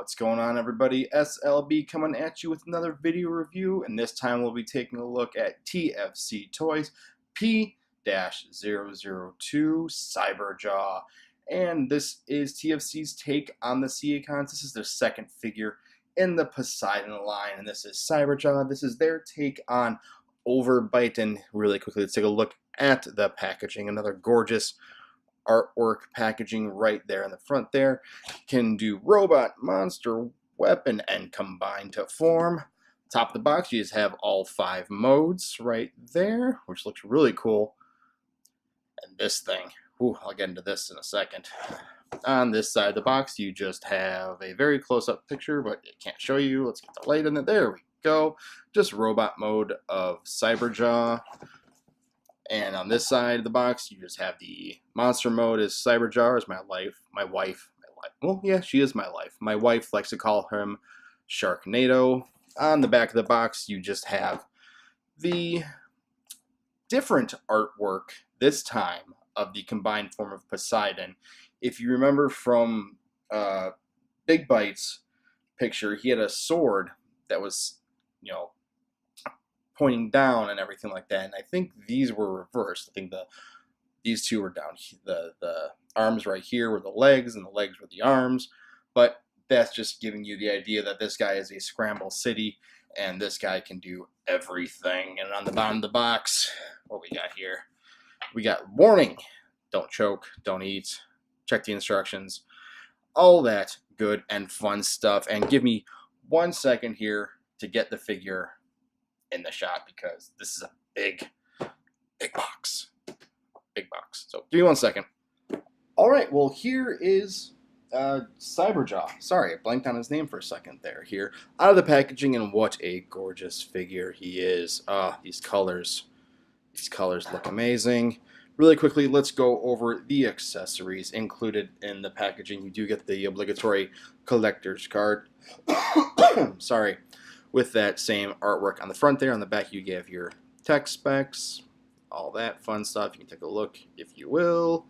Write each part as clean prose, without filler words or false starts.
What's going on, everybody? SLB coming at you with another video review, and this time we'll be taking a look at TFC Toys P-002 Cyberjaw. And this is TFC's take on the CA Cons. This is their second figure in the Poseidon line, and this is Cyberjaw. This is their take on Overbite. And really quickly, let's take a look at the packaging. Another gorgeous artwork packaging right there in the front there. Can do robot, monster, weapon, and combine to form. Top of the box, you just have all 5 modes right there, which looks really cool. And this thing, I'll get into this in a second. On this side of the box, you just have a very close-up picture, but it can't show you. Let's get the light in it. There we go. Just robot mode of Cyberjaw. And on this side of the box, you just have the monster mode is Cyberjaw, is my wife. Well, yeah, she is my life. My wife likes to call him Sharknado. On the back of the box, you just have the different artwork this time of the combined form of Poseidon. If you remember from Big Bite's picture, he had a sword that was, pointing down and everything like that, and I think these were reversed. I think these two were down. The arms right here were the legs, and the legs were the arms. But that's just giving you the idea that this guy is a scramble city, and this guy can do everything. And on the bottom of the box, what we got here? We got warning: don't choke, don't eat, check the instructions, all that good and fun stuff. And give me 1 second here to get the figure in the shot, because this is a big box. So give me 1 second. All right, well, here is Cyberjaw. Sorry, I blanked on his name for a second there. Here out of the packaging, and what a gorgeous figure he is. These colors look amazing. Really quickly, let's go over the accessories included in the packaging. You do get the obligatory collector's card. Sorry. With that same artwork on the front there. On the back, you have your tech specs, all that fun stuff. You can take a look if you will.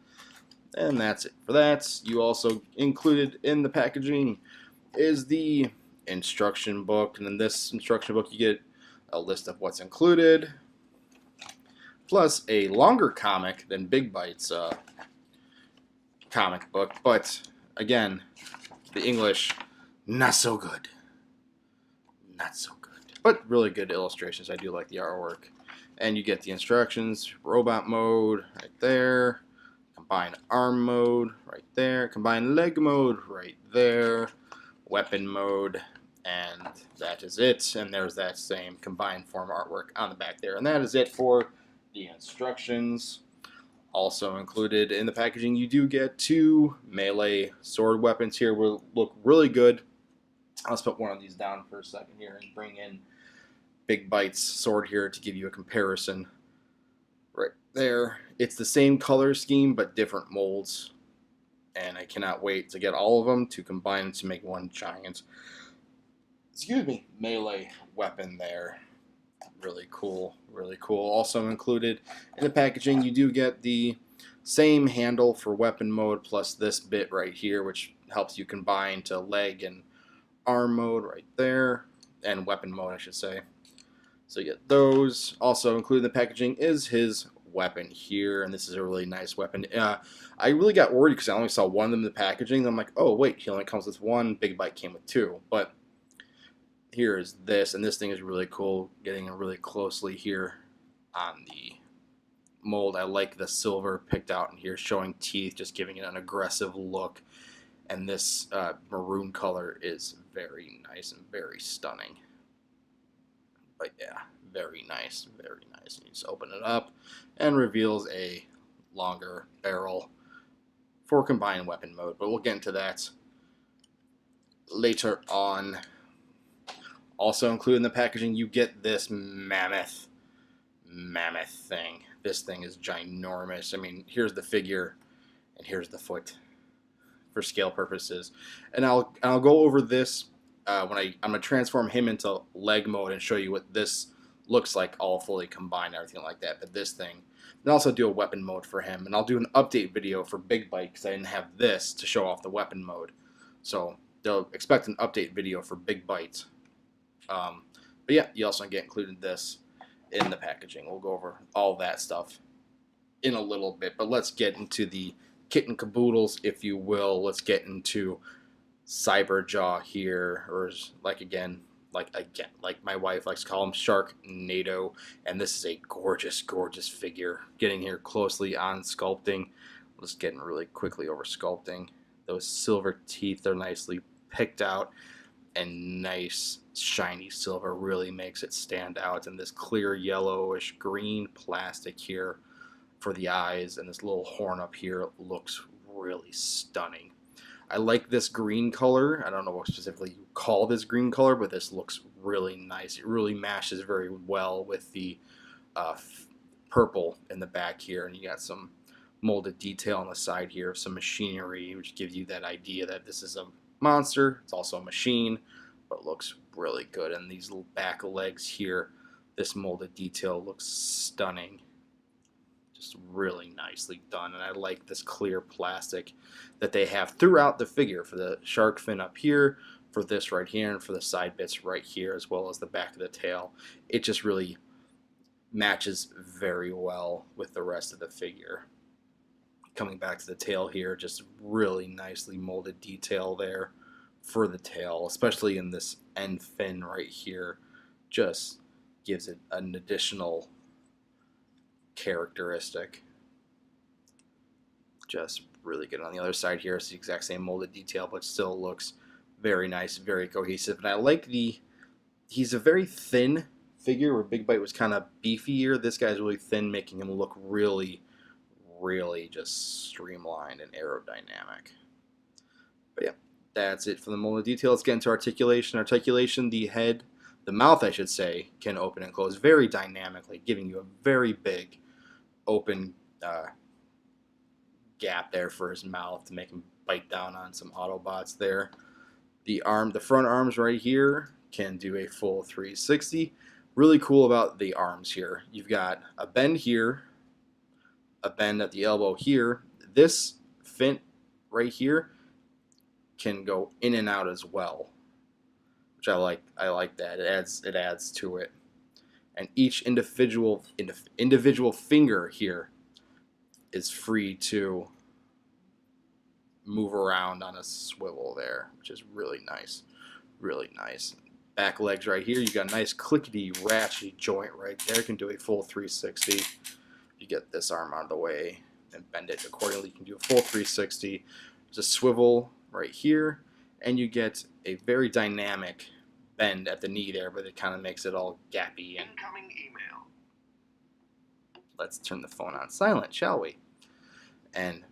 And that's it for that. You also included in the packaging is the instruction book. And in this instruction book, you get a list of what's included, plus a longer comic than Big Bite's comic book. But again, the English, not so good. Not so good, but really good illustrations. I do like the artwork. And you get the instructions: robot mode right there, combined arm mode right there, combined leg mode right there, weapon mode, and that is it. And there's that same combined form artwork on the back there. And that is it for the instructions. Also included in the packaging, you do get 2 melee sword weapons here. Will look really good. Let's put one of these down for a second here and bring in Big Bite's sword here to give you a comparison. Right there. It's the same color scheme, but different molds. And I cannot wait to get all of them to combine to make one giant, melee weapon there. Really cool, really cool. Also included in the packaging, you do get the same handle for weapon mode, plus this bit right here, which helps you combine to leg and arm mode right there, and weapon mode, I should say. So you get those. Also included in the packaging is his weapon here, and this is a really nice weapon. I really got worried because I only saw one of them in the packaging. I'm like, oh wait, he only comes with 1. Big Bite came with 2, but here is this, and this thing is really cool. Getting it really closely here on the mold. I like the silver picked out in here, showing teeth, just giving it an aggressive look. And this maroon color is very nice and very stunning. But yeah, very nice, very nice. You just open it up and reveals a longer barrel for combined weapon mode. But we'll get into that later on. Also included in the packaging, you get this mammoth thing. This thing is ginormous. I mean, here's the figure, and here's the foot, for scale purposes. And I'll go over this when I'm gonna transform him into leg mode and show you what this looks like all fully combined and everything like that. But this thing, and also do a weapon mode for him, and I'll do an update video for Big Bite because I didn't have this to show off the weapon mode. So they'll expect an update video for Big Bite. But yeah, you also get included this in the packaging. We'll go over all that stuff in a little bit, but let's get into the kit and caboodles, if you will. Let's get into Cyberjaw here, or like my wife likes to call him Sharknado, and this is a gorgeous, gorgeous figure. Getting here closely on sculpting. Just getting really quickly over sculpting. Those silver teeth are nicely picked out, and nice shiny silver really makes it stand out. And this clear yellowish green plastic here for the eyes, and this little horn up here looks really stunning. I like this green color. I don't know what specifically you call this green color, but this looks really nice. It really matches very well with the purple in the back here, and you got some molded detail on the side here, some machinery, which gives you that idea that this is a monster. It's also a machine, but looks really good. And these little back legs here, this molded detail looks stunning. Just really nicely done. And I like this clear plastic that they have throughout the figure for the shark fin up here, for this right here, and for the side bits right here, as well as the back of the tail. It just really matches very well with the rest of the figure. Coming back to the tail here, just really nicely molded detail there for the tail, especially in this end fin right here. Just gives it an additional characteristic. Just really good. On the other side here, it's the exact same molded detail, but still looks very nice, very cohesive. And I like he's a very thin figure, where Big Bite was kind of beefier. This guy's really thin, making him look really, really just streamlined and aerodynamic. But yeah, that's it for the molded detail. Let's get into articulation. Articulation, the head, the mouth I should say, can open and close very dynamically, giving you a very big open gap there for his mouth to make him bite down on some Autobots there. The front arms right here can do a full 360. Really cool about the arms here. You've got a bend here, a bend at the elbow here. This fin right here can go in and out as well, which I like. I like that. It adds to it. And each individual finger here is free to move around on a swivel there, which is really nice. Really nice. Back legs right here, you got a nice clickety ratchety joint right there. You can do a full 360. You get this arm out of the way and bend it accordingly. You can do a full 360. There's a swivel right here, and you get a very dynamic bend at the knee there, but it kind of makes it all gappy. And incoming email. Let's turn the phone on silent, shall we? And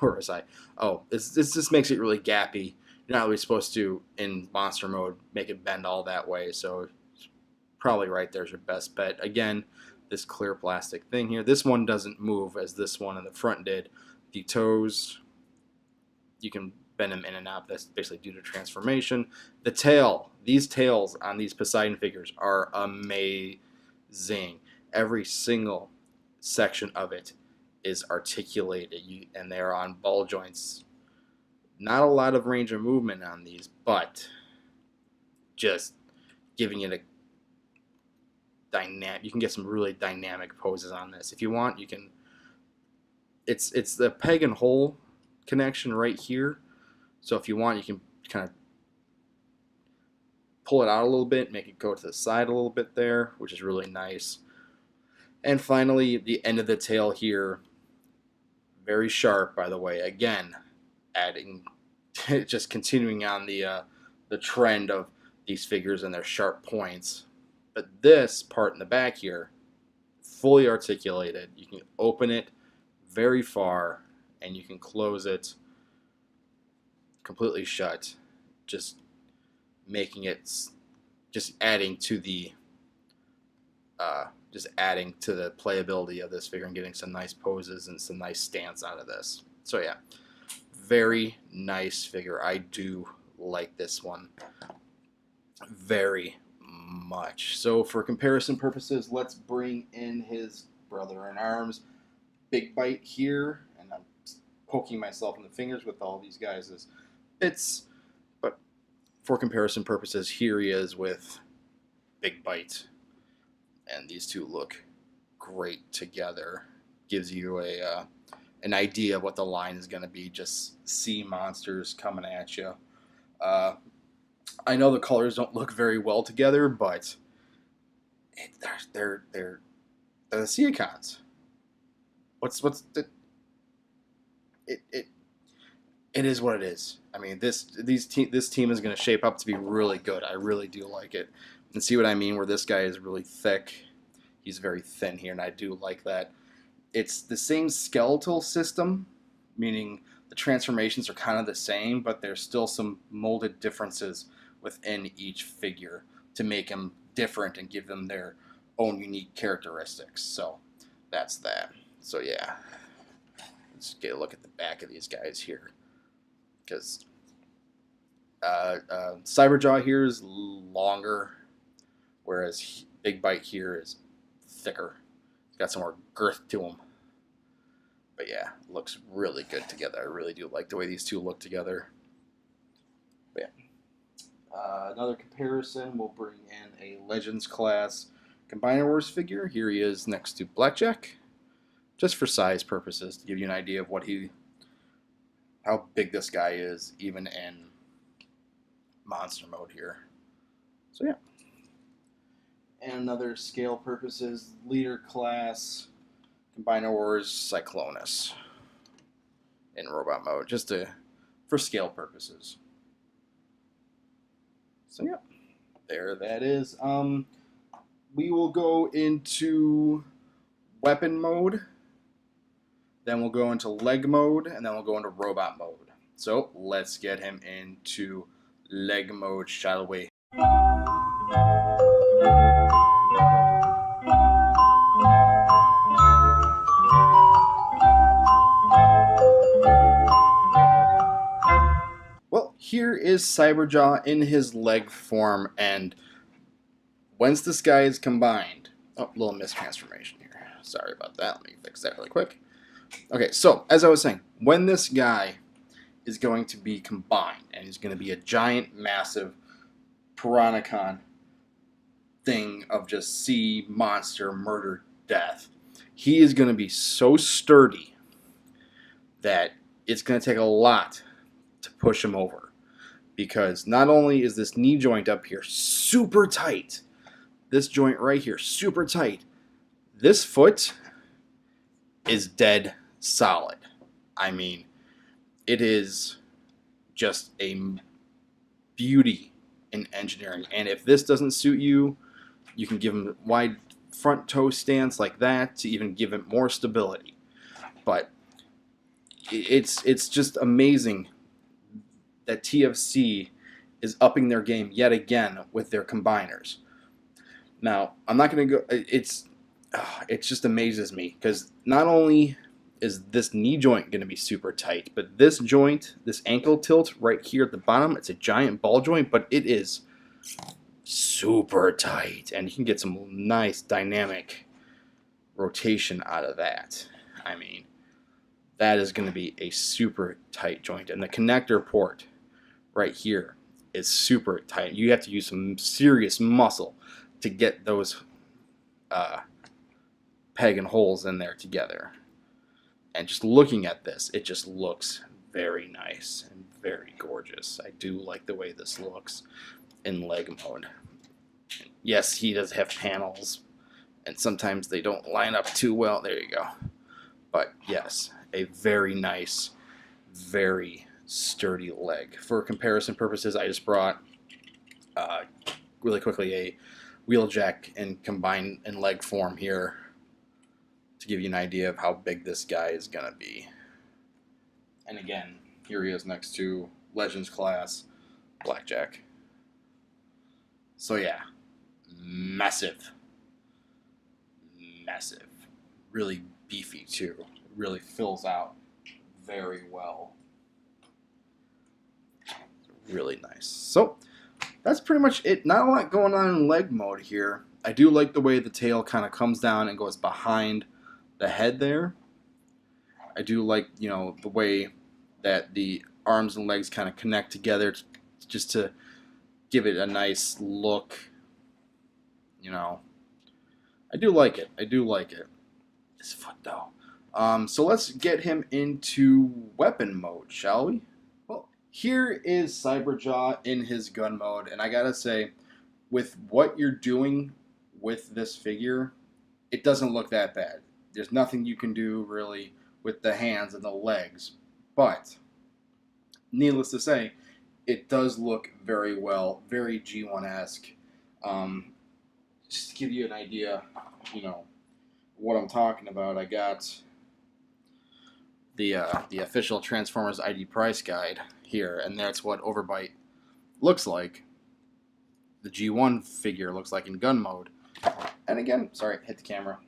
where was I? Oh, this just makes it really gappy. You're not really supposed to, in monster mode, make it bend all that way, so probably right there's your best bet. Again, this clear plastic thing here. This one doesn't move as this one in the front did. The toes, you can bend them in and out. That's basically due to transformation. The tail, these tails on these Poseidon figures are amazing. Every single section of it is articulated, and they're on ball joints. Not a lot of range of movement on these, but just giving it a dynamic. You can get some really dynamic poses on this. If you want, you can. It's the peg and hole connection right here. So if you want, you can kind of pull it out a little bit, make it go to the side a little bit there, which is really nice. And finally, the end of the tail here, very sharp, by the way. Again, adding, just continuing on the trend of these figures and their sharp points. But this part in the back here, fully articulated. You can open it very far, and you can close it completely shut, just making it, just adding to the playability of this figure and getting some nice poses and some nice stance out of this. So yeah, very nice figure. I do like this one very much. So for comparison purposes, let's bring in his brother-in-arms, Big Bite here, and I'm poking myself in the fingers with all these guys' bits. for comparison purposes, here he is with Big Bite, and these two look great together. Gives you an idea of what the line is going to be. Just sea monsters coming at you. I know the colors don't look very well together, but they're the sea icons. What's the it is what it is. I mean, this team is going to shape up to be really good. I really do like it. And see what I mean? Where this guy is really thick, he's very thin here, and I do like that. It's the same skeletal system, meaning the transformations are kind of the same, but there's still some molded differences within each figure to make them different and give them their own unique characteristics. So that's that. So yeah, let's get a look at the back of these guys here, because Cyberjaw here is longer, whereas Big Bite here is thicker. It's got some more girth to him. But yeah, looks really good together. I really do like the way these two look together. But yeah. Another comparison, we'll bring in a Legends class Combiner Wars figure. Here he is next to Blackjack, just for size purposes, to give you an idea of how big this guy is, even in monster mode here. So yeah. And another scale purposes, leader class Combiner Wars Cyclonus in robot mode, just for scale purposes. So yeah, there that is. We will go into weapon mode, then we'll go into leg mode, and then we'll go into robot mode. So let's get him into leg mode, shall we? Well, here is Cyberjaw in his leg form, and once this guy is combined... Oh, little mistransformation here. Sorry about that. Let me fix that really quick. Okay, so, as I was saying, when this guy is going to be combined, and he's going to be a giant, massive Piranacon thing of just sea, monster, murder, death, he is going to be so sturdy that it's going to take a lot to push him over, because not only is this knee joint up here super tight, this joint right here super tight, this foot is dead solid. I mean, it is just a beauty in engineering, and if this doesn't suit you, you can give him a wide front toe stance like that to even give him more stability. But it's just amazing that TFC is upping their game yet again with their combiners. Now, I'm not going to go... It just amazes me, because not only is this knee joint going to be super tight, but this joint, this ankle tilt right here at the bottom, it's a giant ball joint, but it is super tight, and you can get some nice dynamic rotation out of that. I mean, that is going to be a super tight joint, and the connector port right here is super tight. You have to use some serious muscle to get those peg and holes in there together. And just looking at this, it just looks very nice and very gorgeous. I do like the way this looks in leg mode. Yes, he does have panels, and sometimes they don't line up too well. There you go. But yes, a very nice, very sturdy leg. For comparison purposes, I just brought really quickly a wheeljack and combined in leg form here to give you an idea of how big this guy is gonna be. And again, here he is next to Legends class Blackjack. So yeah, massive, really beefy too. Really fills out very well. Really nice. So that's pretty much it. Not a lot going on in leg mode here. I do like the way the tail kind of comes down and goes behind the head there. I do like, you know, the way that the arms and legs kind of connect together just to give it a nice look. You know, I do like it. I do like it. His foot though. So let's get him into weapon mode, shall we? Well, here is Cyberjaw in his gun mode, and I gotta say, with what you're doing with this figure, it doesn't look that bad. There's nothing you can do really with the hands and the legs, but needless to say, it does look very well, very G1-esque. Just to give you an idea, you know, what I'm talking about, I got the official Transformers ID price guide here, and that's what Overbite looks like. The G1 figure looks like in gun mode. And again, sorry, hit the camera.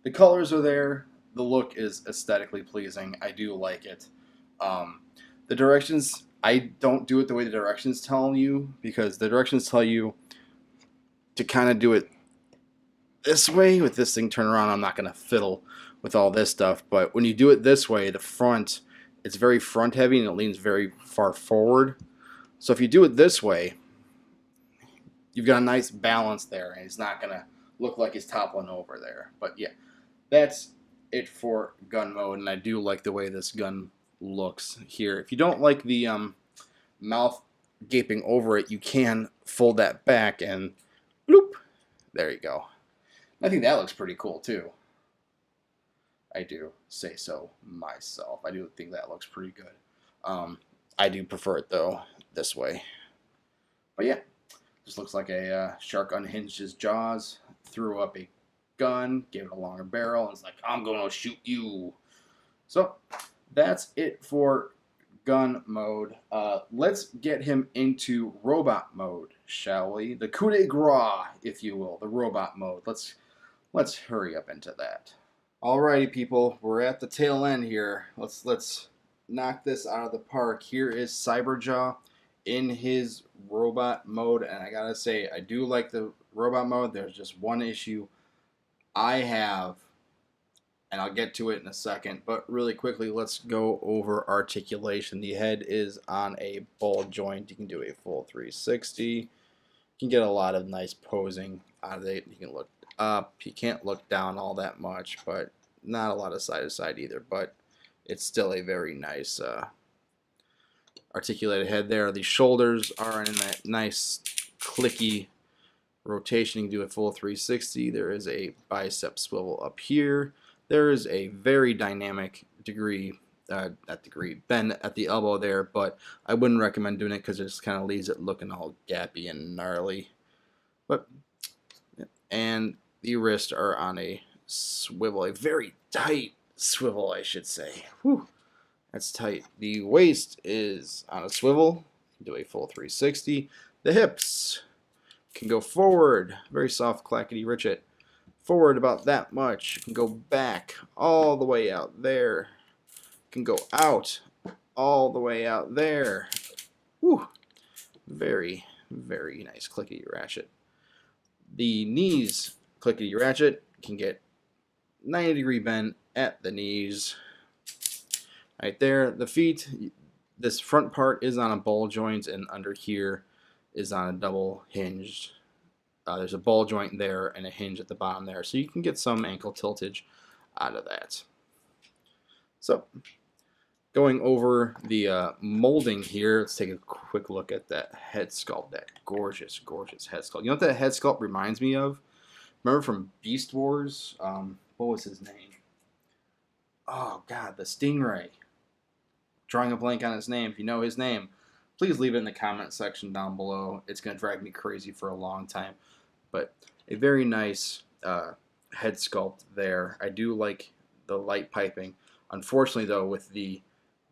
The colors are there. The look is aesthetically pleasing. I do like it. The directions, I don't do it the way the directions tell you, because the directions tell you to kind of do it this way with this thing turned around. I'm not going to fiddle with all this stuff, but when you do it this way, the front, it's very front heavy and it leans very far forward. So if you do it this way, you've got a nice balance there, and it's not going to look like it's toppling over there. But yeah, that's it for gun mode, and I do like the way this gun looks here. If you don't like the mouth gaping over it, you can fold that back and bloop, there you go. I think that looks pretty cool too. I do say so myself. I do think that looks pretty good. I do prefer it though this way. But yeah, just looks like a shark unhinged his jaws, threw up a gun, gave it a longer barrel, and it's like, I'm gonna shoot you. So that's it for gun mode. Let's get him into robot mode, shall we? The coup de grace, if you will, the robot mode. Let's hurry up into that. Alrighty, people, we're at the tail end here. Let's knock this out of the park. Here is Cyberjaw in his robot mode, and I gotta say, I do like the robot mode. There's just one issue I have, and I'll get to it in a second, but really quickly, let's go over articulation. The head is on a ball joint. You can do a full 360. You can get a lot of nice posing out of it. You can look up. You can't look down all that much, but not a lot of side to side either, but it's still a very nice articulated head there. The shoulders are in that nice clicky rotation. You can do a full 360. There is a bicep swivel up here. There is a very dynamic bend at the elbow there, but I wouldn't recommend doing it because it just kind of leaves it looking all gappy and gnarly. But and the wrists are on a swivel, a very tight swivel, I should say. Whew, that's tight. The waist is on a swivel. Do a full 360. The hips can go forward, very soft clackety richet. Forward about that much. You can go back all the way out there. You can go out all the way out there. Whew. Very, very nice clickety ratchet. The knees, clickety ratchet, can get 90-degree bend at the knees. Right there. The feet, this front part is on a ball joint, and under here is on a double hinged. There's a ball joint there and a hinge at the bottom there, so you can get some ankle tiltage out of that. So, going over the molding here, let's take a quick look at that head sculpt, that gorgeous, gorgeous head sculpt. You know what that head sculpt reminds me of? Remember from Beast Wars? What was his name? Oh, God, the Stingray. Drawing a blank on his name. If you know his name, please leave it in the comment section down below. It's going to drive me crazy for a long time. But a very nice head sculpt there. I do like the light piping. Unfortunately, though, with the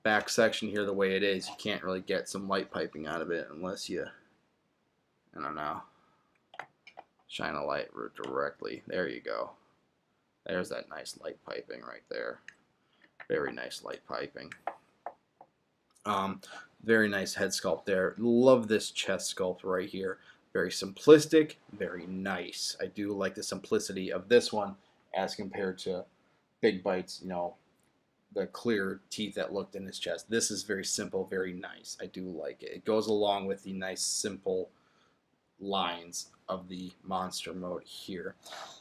back section here the way it is, you can't really get some light piping out of it unless you, I don't know, shine a light directly. There you go. There's that nice light piping right there. Very nice light piping. Very nice head sculpt there. Love this chest sculpt right here. Very simplistic, very nice. I do like the simplicity of this one as compared to Big Bite's, you know, the clear teeth that looked in his chest. This is very simple, very nice. I do like it. It goes along with the nice, simple lines of the monster mode here.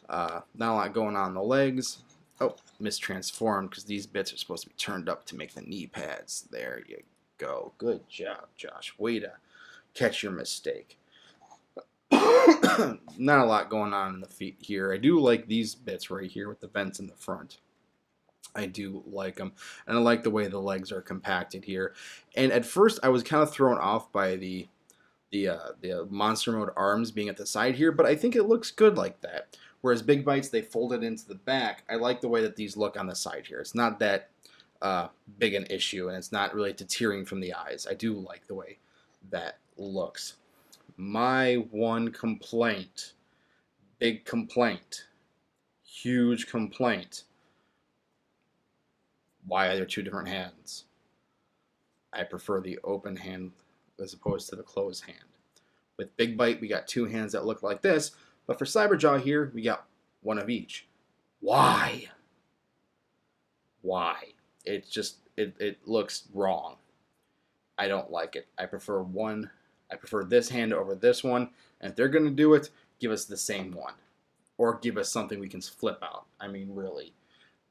Not a lot going on in the legs. Oh, mistransformed because these bits are supposed to be turned up to make the knee pads. There you go. Good job, Josh. Way to catch your mistake. Not a lot going on in the feet here. I do like these bits right here with the vents in the front. I do like them, and I like the way the legs are compacted here. And at first, I was kind of thrown off by the monster mode arms being at the side here, but I think it looks good like that. Whereas Big Bites, they fold it into the back. I like the way that these look on the side here. It's not that big an issue, and it's not really deterring from the eyes. I do like the way that looks. My one complaint, big complaint, huge complaint. Why are there two different hands? I prefer the open hand as opposed to the closed hand. With Big Bite, we got two hands that look like this, but for Cyberjaw here, we got one of each. Why? Why? It just, it looks wrong. I don't like it. I prefer this hand over this one, and if they're going to do it, give us the same one. Or give us something we can flip out. I mean, really.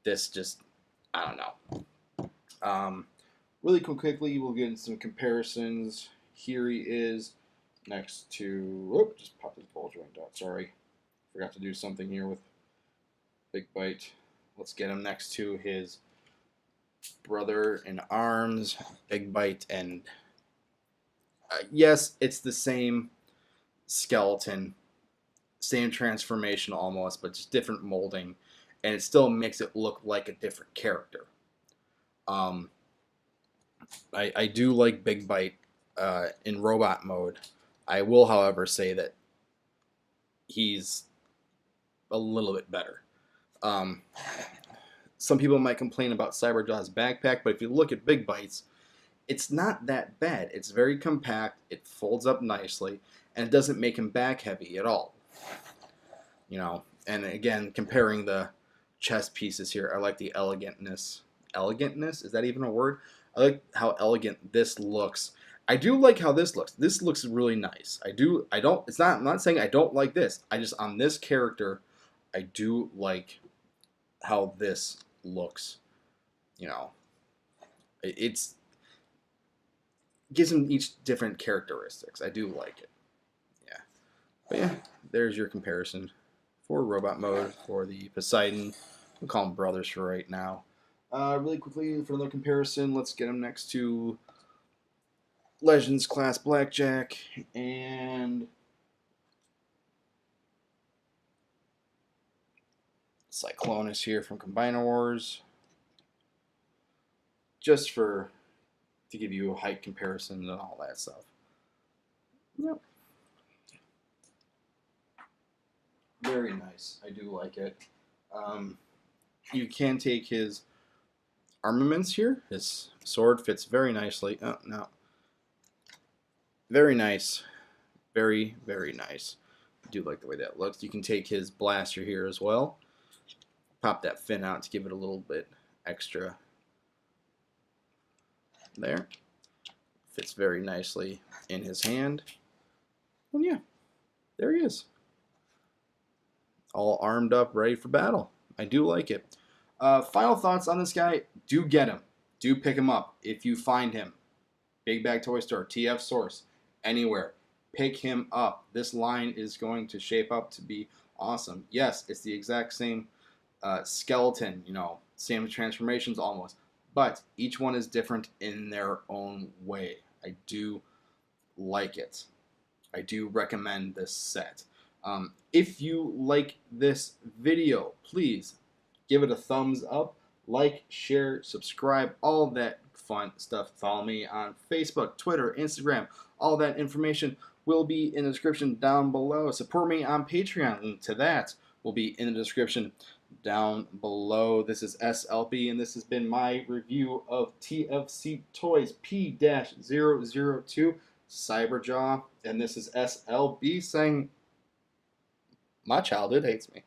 This just, I don't know. Really quickly, we'll get into some comparisons. Here he is next to, oh, just pop his ball joint out, sorry. Forgot to do something here with Big Bite. Let's get him next to his brother in arms, Big Bite, and yes, it's the same skeleton, same transformation almost, but just different molding, and it still makes it look like a different character. I do like Big Bite in robot mode. I will, however, say that he's a little bit better. Some people might complain about Cyberjaw's backpack, but if you look at Big Bite's, it's not that bad. It's very compact, it folds up nicely, and it doesn't make him back heavy at all. You know, and again, comparing the chest pieces here, I like the elegantness. Elegantness? Is that even a word? I like how elegant this looks. I do like how this looks. This looks really nice. I'm not saying I don't like this. I just, on this character, I do like how this looks. You know, it gives them each different characteristics. I do like it. Yeah. But yeah, there's your comparison for robot mode for the Poseidon. We'll call them brothers for right now. Really quickly, for another comparison, let's get them next to Legends Class Blackjack and Cyclonus here from Combiner Wars. Just to give you a height comparison and all that stuff. Yep. Very nice. I do like it. You can take his armaments here. His sword fits very nicely. Oh, no. Very nice. Very, very nice. I do like the way that looks. You can take his blaster here as well. Pop that fin out to give it a little bit extra. There. Fits very nicely in his hand. And yeah, there he is. All armed up, ready for battle. I do like it. Final thoughts on this guy. Do get him. Do pick him up if you find him. Big Bag Toy Store, TF Source, anywhere. Pick him up. This line is going to shape up to be awesome. Yes, it's the exact same skeleton, you know, same transformations almost. But each one is different in their own way. I do like it. I do recommend this set. If you like this video, please give it a thumbs up, like, share, subscribe, all that fun stuff. Follow me on Facebook, Twitter, Instagram. All that information will be in the description down below. Support me on Patreon. Link to that will be in the description down below. This is SLB, and this has been my review of TFC Toys P-002 Cyberjaw, and this is SLB saying, my childhood hates me.